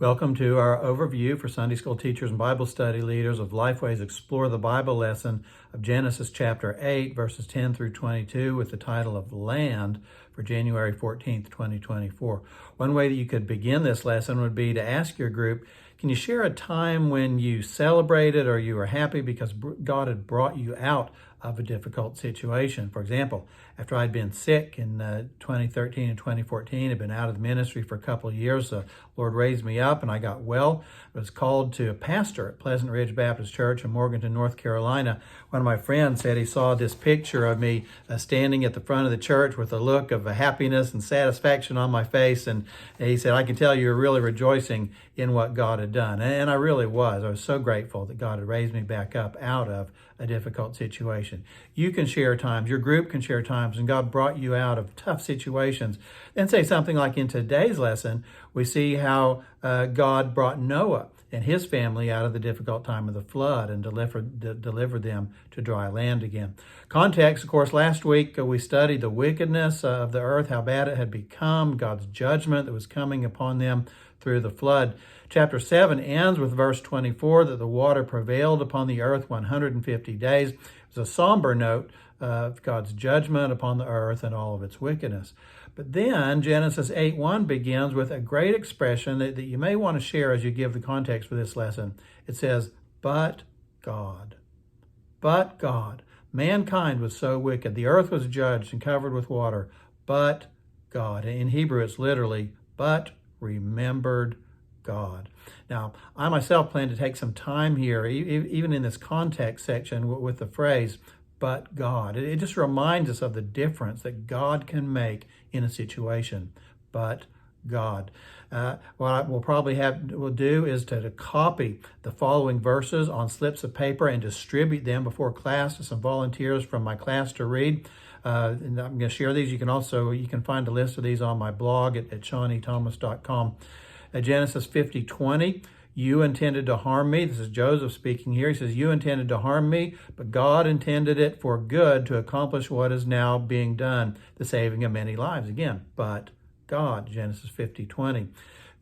Welcome to our overview for Sunday school teachers and Bible study leaders of Lifeway's Explore the Bible lesson of Genesis chapter 8, verses 10 through 22 with the title of Land for January 14th, 2024. One way that you could begin this lesson would be to ask your group, can you share a time when you celebrated or you were happy because God had brought you out of a difficult situation? For example, after I'd been sick in 2013 and 2014, I'd been out of the ministry for a couple of years. The Lord raised me up and I got well. I was called to a pastor at Pleasant Ridge Baptist Church in Morganton, North Carolina. One of my friends said he saw this picture of me standing at the front of the church with a look of happiness and satisfaction on my face. And he said, I can tell you were really rejoicing in what God had done. And I really was. I was so grateful that God had raised me back up out of a difficult situation. You can share times, your group can share times, and God brought you out of tough situations. Then say something like in today's lesson, we see how God brought Noah and his family out of the difficult time of the flood and delivered them to dry land again. Context, of course, last week we studied the wickedness of the earth, how bad it had become, God's judgment that was coming upon them through the flood. Chapter 7 ends with verse 24, that the water prevailed upon the earth 150 days. It was a somber note of God's judgment upon the earth and all of its wickedness. But then Genesis 8:1 begins with a great expression that you may want to share as you give the context for this lesson. It says, but God. But God. Mankind was so wicked. The earth was judged and covered with water. But God. In Hebrew, it's literally, but remembered God. Now, I myself plan to take some time here, even in this context section with the phrase, but God. It just reminds us of the difference that God can make in a situation, but God. What we'll do is to copy the following verses on slips of paper and distribute them before class to some volunteers from my class to read. And I'm going to share these. You can find a list of these on my blog at ShawnThomas.com. Genesis 50:20. You intended to harm me. This is Joseph speaking here. He says, you intended to harm me, but God intended it for good to accomplish what is now being done, the saving of many lives. Again, but God, Genesis 50:20.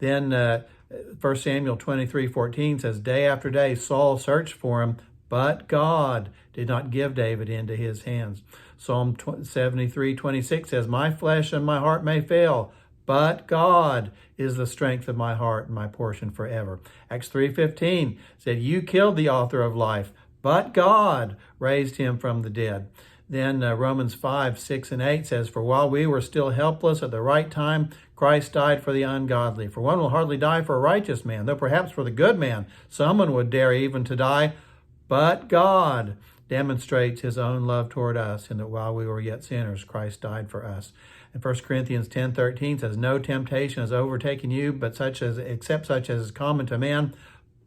Then 1 Samuel 23:14 says, day after day Saul searched for him, but God did not give David into his hands. Psalm 73:26 says, my flesh and my heart may fail, but God is the strength of my heart and my portion forever. Acts 3:15 said, you killed the author of life, but God raised him from the dead. Then Romans 5:6-8 says, for while we were still helpless at the right time, Christ died for the ungodly. For one will hardly die for a righteous man, though perhaps for the good man someone would dare even to die. But God demonstrates his own love toward us in that while we were yet sinners, Christ died for us. And 1 Corinthians 10:13 says, no temptation has overtaken you, except such as is common to man.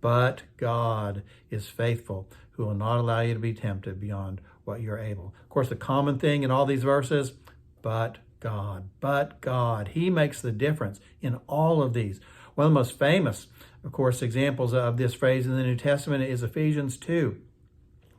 But God is faithful, who will not allow you to be tempted beyond what you're able. Of course, the common thing in all these verses, but God. But God. He makes the difference in all of these. One of the most famous, of course, examples of this phrase in the New Testament is Ephesians 2.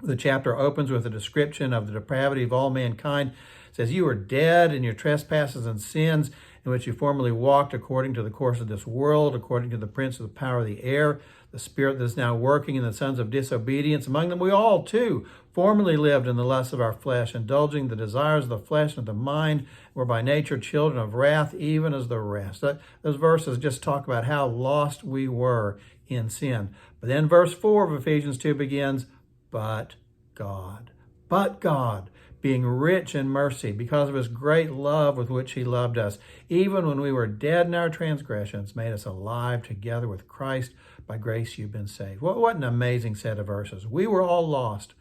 The chapter opens with a description of the depravity of all mankind. It says, you were dead in your trespasses and sins, in which you formerly walked according to the course of this world, according to the prince of the power of the air, the spirit that is now working in the sons of disobedience. Among them we all, too, formerly lived in the lusts of our flesh, indulging the desires of the flesh and of the mind, were by nature children of wrath, even as the rest. Those verses just talk about how lost we were in sin. But then verse 4 of Ephesians 2 begins, but God, being rich in mercy, because of his great love with which he loved us, even when we were dead in our transgressions, made us alive together with Christ. By grace you've been saved. What an amazing set of verses. We were all lost,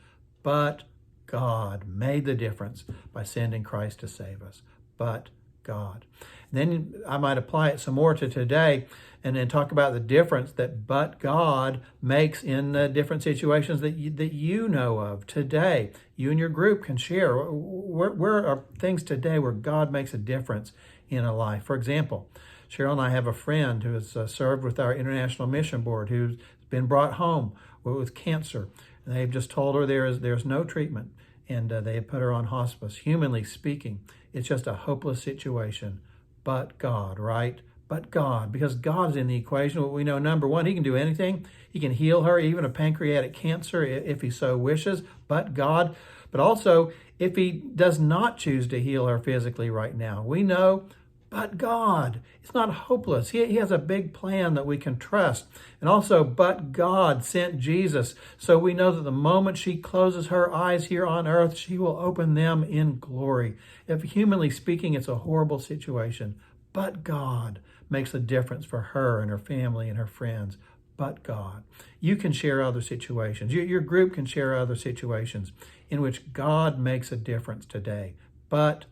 but God made the difference by sending Christ to save us. But God. And then I might apply it some more to today and then talk about the difference that but God makes in different situations that you know of today. You and your group can share. Where are things today where God makes a difference in a life? For example, Cheryl and I have a friend who has served with our International Mission Board who's been brought home with cancer. And they've just told her there's no treatment, and they have put her on hospice. Humanly speaking, it's just a hopeless situation. But God, right? but God, because God is in the equation. We know, number one, he can do anything. He can heal her, even of pancreatic cancer, if he so wishes, but God. But also, if he does not choose to heal her physically right now, we know, but God. It's not hopeless. He has a big plan that we can trust. And also, but God sent Jesus. So we know that the moment she closes her eyes here on earth, she will open them in glory. If humanly speaking, it's a horrible situation, but God makes a difference for her and her family and her friends. But God. You can share other situations. Your group can share other situations in which God makes a difference today. But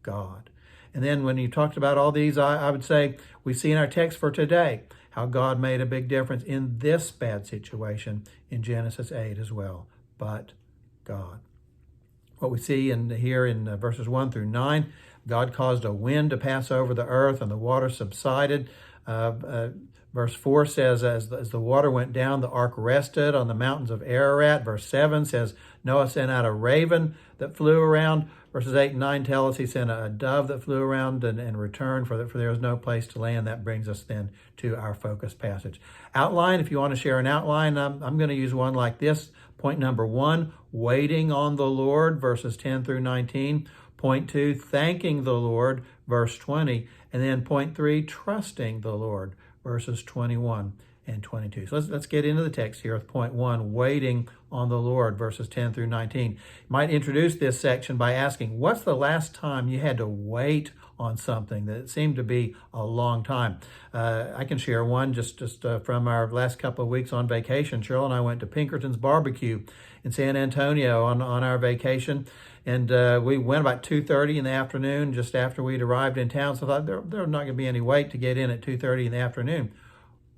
God. And then when you talked about all these, I would say we see in our text for today how God made a big difference in this bad situation in Genesis 8 as well. But God. What we see here in verses 1 through 9, God caused a wind to pass over the earth and the water subsided. Verse 4 says, as the water went down, the ark rested on the mountains of Ararat. Verse 7 says, Noah sent out a raven that flew around. Verses 8 and 9 tell us he sent a dove that flew around and returned, for there was no place to land. That brings us then to our focus passage. Outline, if you want to share an outline, I'm going to use one like this. Point number 1, waiting on the Lord, verses 10 through 19. Point 2, thanking the Lord, verse 20. And then point 3, trusting the Lord, verses 21 and 22. So let's get into the text here with point 1, waiting on the Lord, verses 10 through 19. You might introduce this section by asking, what's the last time you had to wait on something that it seemed to be a long time? I can share one just from our last couple of weeks on vacation. Cheryl and I went to Pinkerton's Barbecue in San Antonio on our vacation. And we went about 2:30 in the afternoon, just after we'd arrived in town. So I thought there was not going to be any wait to get in at 2:30 in the afternoon.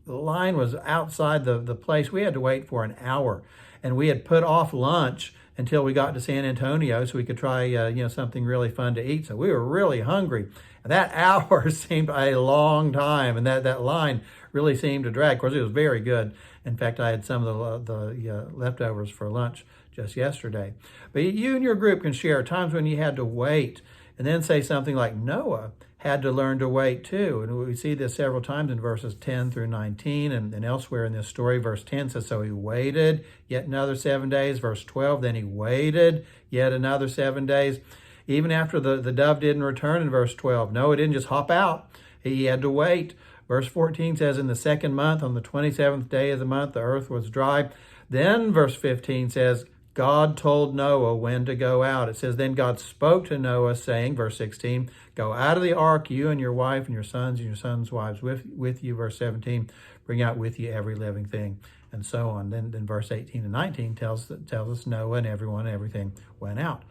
The line was outside the place. We had to wait for an hour. And we had put off lunch until we got to San Antonio so we could try something really fun to eat. So we were really hungry. And that hour seemed a long time. And that line really seemed to drag. Of course, it was very good. In fact, I had some of the leftovers for lunch just yesterday. But you and your group can share times when you had to wait, and then say something like Noah had to learn to wait too. And we see this several times in verses 10 through 19 and elsewhere in this story. Verse 10 says, so he waited yet another 7 days. Verse 12, then he waited yet another 7 days. Even after the dove didn't return in verse 12, Noah didn't just hop out. He had to wait. Verse 14 says, in the second month, on the 27th day of the month, the earth was dry. Then verse 15 says, God told Noah when to go out. It says, then God spoke to Noah, saying, verse 16, go out of the ark, you and your wife and your your sons' wives with you. Verse 17, bring out with you every living thing, and so on. Then verse 18 and 19 tells us Noah and everyone and everything went out.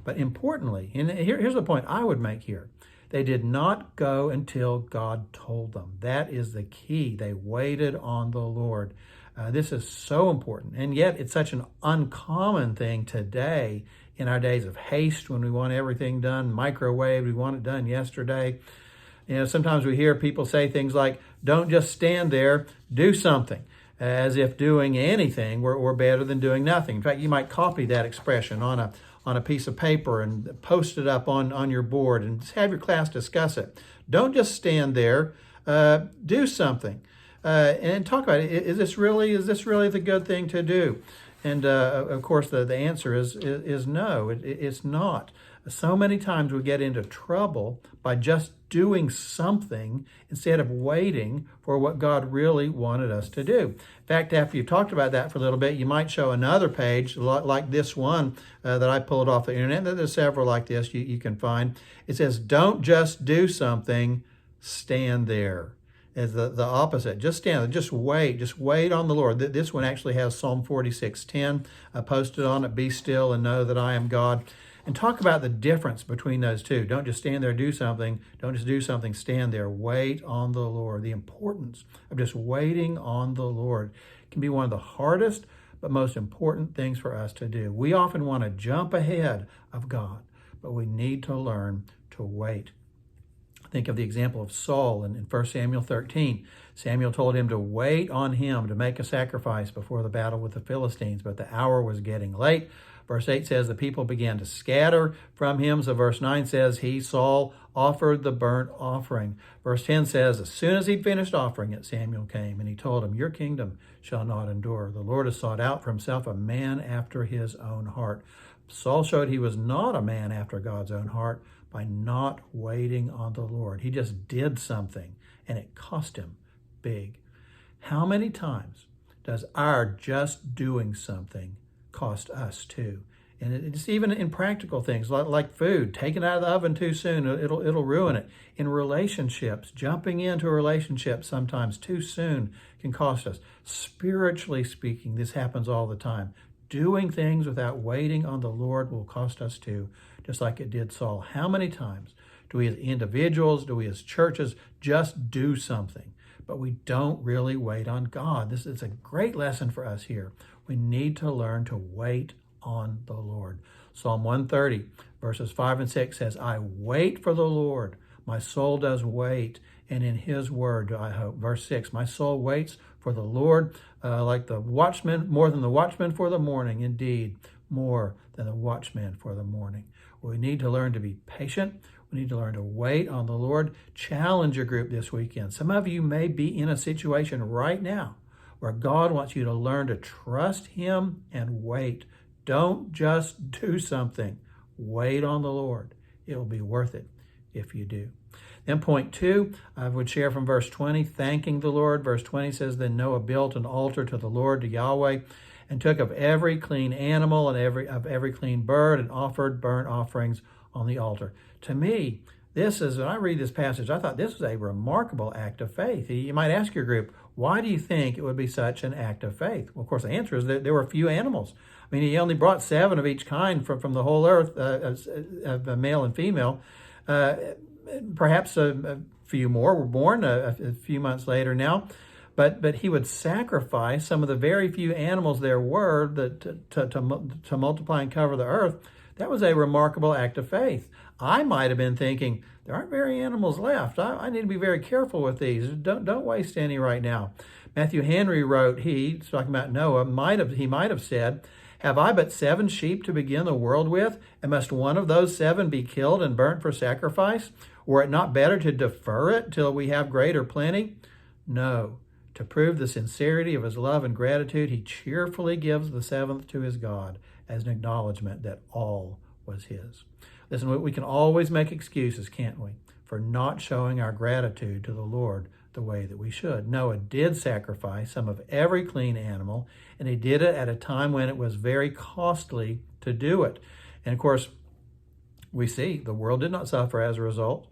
But importantly, and here's the point I would make here. They did not go until God told them. That is the key. They waited on the Lord. This is so important, and yet it's such an uncommon thing today in our days of haste when we want everything done, microwave, we want it done yesterday. Sometimes we hear people say things like, don't just stand there, do something, as if doing anything were better than doing nothing. In fact, you might copy that expression on a piece of paper and post it up on your board and have your class discuss it. Don't just stand there, do something. And talk about it. Is this really the good thing to do? And of course, the answer is no. It's not. So many times we get into trouble by just doing something instead of waiting for what God really wanted us to do. In fact, after you've talked about that for a little bit, you might show another page like this one that I pulled off the internet. There's several like this you can find. It says, don't just do something, stand there. Is the opposite. Just stand there. Just wait on the Lord. This one actually has Psalm 46:10 posted on it. Be still and know that I am God. And talk about the difference between those two. Don't just stand there, do something. Don't just do something, stand there. Wait on the Lord. The importance of just waiting on the Lord can be one of the hardest but most important things for us to do. We often want to jump ahead of God, but we need to learn to wait. Think of the example of Saul in 1 Samuel 13. Samuel told him to wait on him to make a sacrifice before the battle with the Philistines, but the hour was getting late. Verse 8 says the people began to scatter from him. So verse 9 says, he, Saul, offered the burnt offering. Verse 10 says, as soon as he'd finished offering it, Samuel came and he told him, your kingdom shall not endure. The Lord has sought out for himself a man after his own heart. Saul showed he was not a man after God's own heart by not waiting on the Lord. He just did something and it cost him big. How many times does our just doing something cost us too? And it's even in practical things like food, taken out of the oven too soon, it'll ruin it. In relationships, jumping into a relationship sometimes too soon can cost us. Spiritually speaking, this happens all the time. Doing things without waiting on the Lord will cost us too, just like it did Saul. How many times do we as individuals, do we as churches just do something, but we don't really wait on God? This is a great lesson for us here. We need to learn to wait on the Lord. Psalm 130, verses 5 and 6 says, I wait for the Lord. My soul does wait, and in his word do I hope. Verse 6, my soul waits for the Lord like the watchman, more than the watchman for the morning. Indeed, more than the watchman for the morning. We need to learn to be patient. We need to learn to wait on the Lord. Challenge your group this weekend. Some of you may be in a situation right now where God wants you to learn to trust him and wait. Don't just do something. Wait on the Lord. It will be worth it if you do. Then point 2, I would share from verse 20, thanking the Lord. Verse 20 says, then Noah built an altar to the Lord, to Yahweh, and took of every clean animal and every clean bird and offered burnt offerings on the altar. To me, this is, when I read this passage, I thought this was a remarkable act of faith. You might ask your group, why do you think it would be such an act of faith? Well, of course, the answer is that there were a few animals. I mean, he only brought 7 of each kind from the whole earth, male and female. Perhaps a few more were born a few months later now. But he would sacrifice some of the very few animals there were to multiply and cover the earth. That was a remarkable act of faith. I might have been thinking, there aren't very animals left. I need to be very careful with these. Don't waste any right now. Matthew Henry wrote, he's talking about Noah, he might have said, have I but 7 sheep to begin the world with, and must one of those 7 be killed and burnt for sacrifice? Were it not better to defer it till we have greater plenty? No. To prove the sincerity of his love and gratitude, he cheerfully gives the 7th to his God as an acknowledgement that all was his. Listen, we can always make excuses, can't we, for not showing our gratitude to the Lord the way that we should. Noah did sacrifice some of every clean animal, and he did it at a time when it was very costly to do it. And of course, we see the world did not suffer as a result.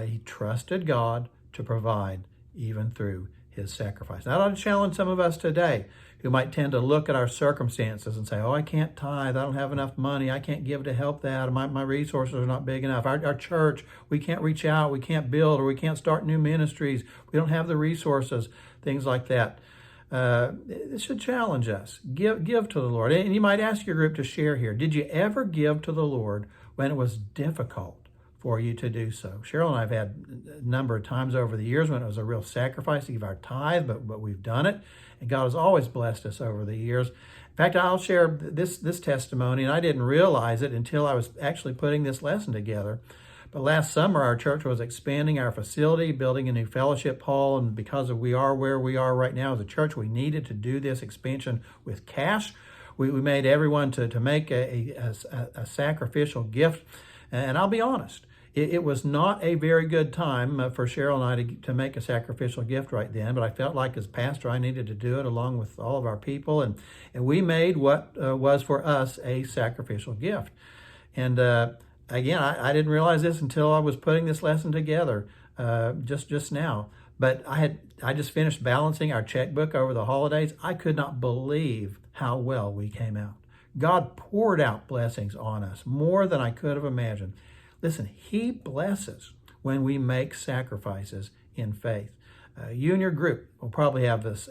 He trusted God to provide even through his sacrifice. Now, I ought to challenge some of us today who might tend to look at our circumstances and say, oh, I can't tithe, I don't have enough money, I can't give to help that, my resources are not big enough. Our church, we can't reach out, we can't build, or we can't start new ministries, we don't have the resources, things like that. It should challenge us. Give to the Lord. And you might ask your group to share here. Did you ever give to the Lord when it was difficult for you to do so? Cheryl and I have had a number of times over the years when it was a real sacrifice to give our tithe, but we've done it. And God has always blessed us over the years. In fact, I'll share this testimony, and I didn't realize it until I was actually putting this lesson together. But last summer, our church was expanding our facility, building a new fellowship hall, and because we are where we are right now as a church, we needed to do this expansion with cash. We made everyone to make a sacrificial gift, and I'll be honest, it was not a very good time for Cheryl and I to make a sacrificial gift right then, but I felt like as pastor I needed to do it along with all of our people, and we made what was for us a sacrificial gift. And again, I didn't realize this until I was putting this lesson together just now, but I just finished balancing our checkbook over the holidays. I could not believe how well we came out. God poured out blessings on us, more than I could have imagined. Listen, he blesses when we make sacrifices in faith. You and your group will probably have this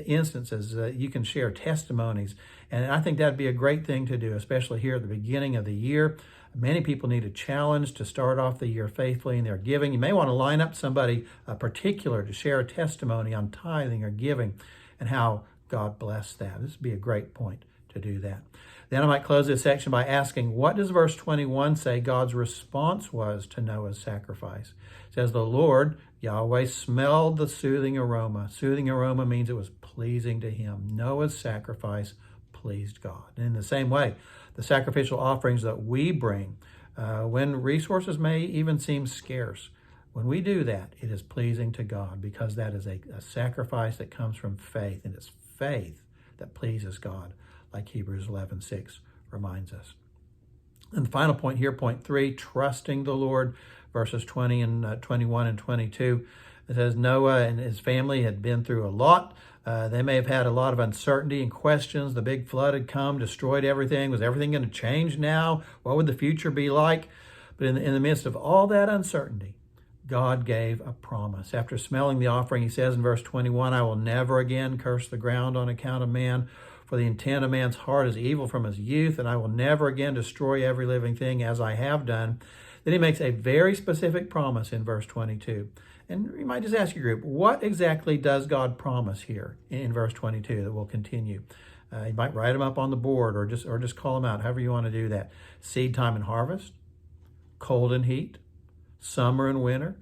instances you can share testimonies, and I think that'd be a great thing to do, especially here at the beginning of the year. Many people need a challenge to start off the year faithfully in their giving. You may want to line up somebody particular to share a testimony on tithing or giving and how God blessed that. This would be a great point to do that. Then I might close this section by asking, what does verse 21 say God's response was to Noah's sacrifice? It says, the Lord, Yahweh, smelled the soothing aroma. Soothing aroma means it was pleasing to him. Noah's sacrifice pleased God. And in the same way, the sacrificial offerings that we bring, when resources may even seem scarce, when we do that, it is pleasing to God because that is a sacrifice that comes from faith, and it's faith that pleases God, like Hebrews 11:6 reminds us. And the final point here, point 3, trusting the Lord, verses 20 and 21 and 22. It says Noah and his family had been through a lot. They may have had a lot of uncertainty and questions. The big flood had come, destroyed everything. Was everything going to change now? What would the future be like? But in the midst of all that uncertainty, God gave a promise. After smelling the offering, he says in verse 21, I will never again curse the ground on account of man, for the intent of man's heart is evil from his youth, and I will never again destroy every living thing as I have done. Then he makes a very specific promise in verse 22. And you might just ask your group, what exactly does God promise here in verse 22 that will continue? You might write them up on the board or just call them out, however you want to do that. Seed time and harvest, cold and heat, summer and winter.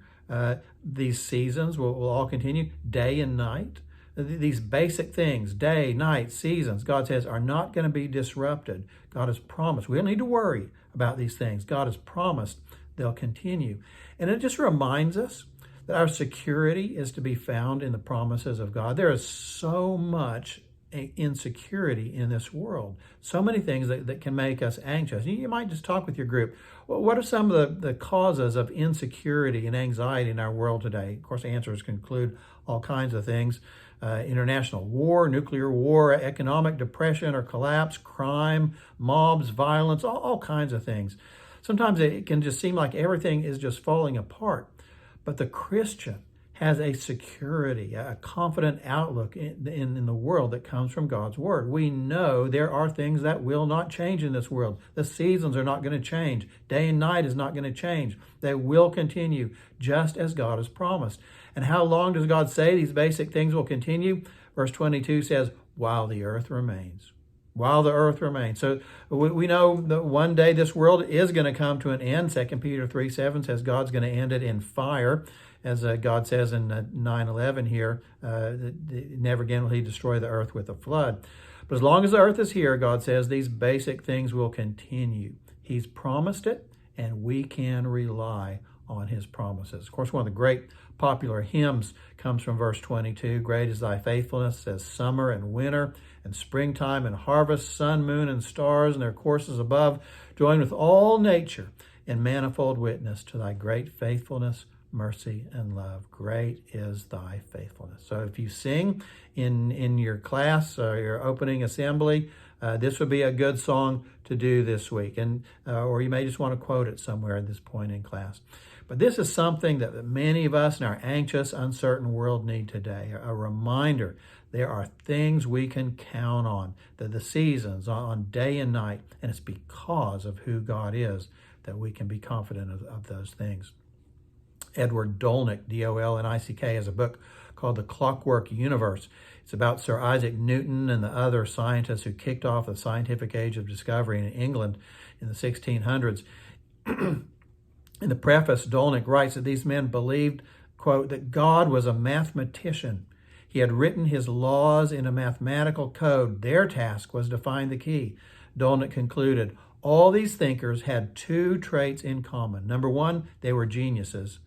These seasons will all continue, day and night. These basic things, day, night, seasons, God says, are not going to be disrupted. God has promised. We don't need to worry about these things. God has promised they'll continue. And it just reminds us that our security is to be found in the promises of God. There is so much insecurity in this world. So many things that can make us anxious. You might just talk with your group. Well, what are some of the causes of insecurity and anxiety in our world today? Of course, answers can include all kinds of things. International war, nuclear war, economic depression or collapse, crime, mobs, violence, all kinds of things. Sometimes it can just seem like everything is just falling apart. But the Christian has a security, a confident outlook in the world that comes from God's word. We know there are things that will not change in this world. The seasons are not going to change. Day and night is not going to change. They will continue just as God has promised. And how long does God say these basic things will continue? Verse 22 says, while the earth remains. While the earth remains. So we know that one day this world is going to come to an end. 2 Peter 3:7 says God's going to end it in fire. As God says in 9:11 here, never again will he destroy the earth with a flood. But as long as the earth is here, God says these basic things will continue. He's promised it, and we can rely on his promises. Of course, one of the great popular hymns comes from verse 22. Great is thy faithfulness, says summer and winter and springtime and harvest, sun, moon, and stars and their courses above, join with all nature in manifold witness to thy great faithfulness, mercy, and love. Great is thy faithfulness. So if you sing in your class or your opening assembly, this would be a good song to do this week. And or you may just want to quote it somewhere at this point in class. But this is something that many of us in our anxious, uncertain world need today. A reminder, there are things we can count on, the seasons, on day and night, and it's because of who God is that we can be confident of those things. Edward Dolnick, D-O-L-N-I-C-K, has a book called The Clockwork Universe. It's about Sir Isaac Newton and the other scientists who kicked off the scientific age of discovery in England in the 1600s. In the preface, Dolnick writes that these men believed, quote, that God was a mathematician. He had written his laws in a mathematical code. Their task was to find the key. Dolnick concluded, all these thinkers had two traits in common. Number one, they were geniuses.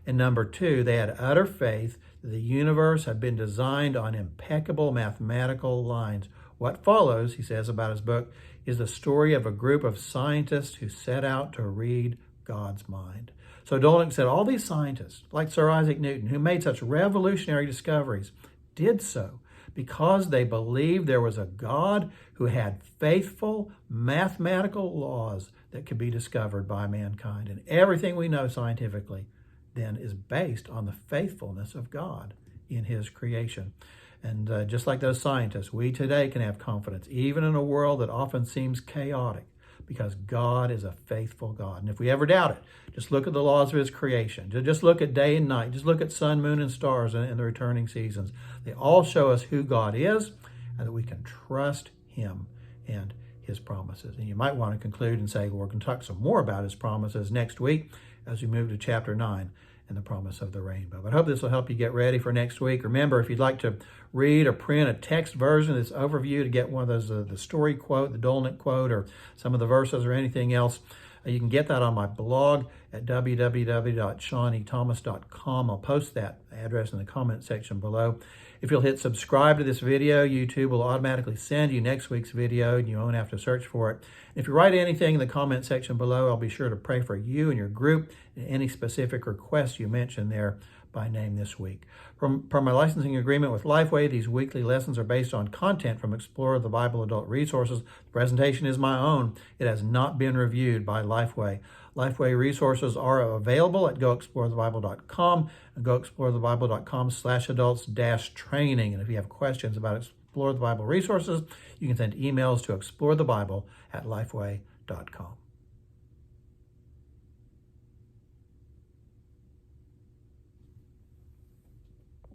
And number two, they had utter faith that the universe had been designed on impeccable mathematical lines. What follows, he says about his book, is the story of a group of scientists who set out to read God's mind. So Dolnick said all these scientists, like Sir Isaac Newton, who made such revolutionary discoveries, did so because they believed there was a God who had faithful mathematical laws that could be discovered by mankind. And everything we know scientifically then is based on the faithfulness of God in his creation. And just like those scientists, we today can have confidence, even in a world that often seems chaotic, because God is a faithful God. And if we ever doubt it, just look at the laws of his creation. Just look at day and night. Just look at sun, moon, and stars and the returning seasons. They all show us who God is and that we can trust him and his promises. And you might want to conclude and say, well, we're going to talk some more about his promises next week as we move to chapter 9 and the promise of the rainbow. But I hope this will help you get ready for next week. Remember, if you'd like to read or print a text version of this overview to get one of those, the story quote, the Dolnet quote, or some of the verses or anything else, you can get that on my blog at www.shawnethomas.com. I'll post that address in the comment section below. If you'll hit subscribe to this video, YouTube will automatically send you next week's video, and you won't have to search for it. If you write anything in the comment section below, I'll be sure to pray for you and your group and any specific requests you mention there by name this week. From my licensing agreement with Lifeway, these weekly lessons are based on content from Explorer of the Bible Adult Resources. The presentation is my own. It has not been reviewed by Lifeway. Lifeway resources are available at goexplorethebible.com and goexplorethebible.com/adults-training. And if you have questions about Explore the Bible resources, you can send emails to explorethebible@lifeway.com.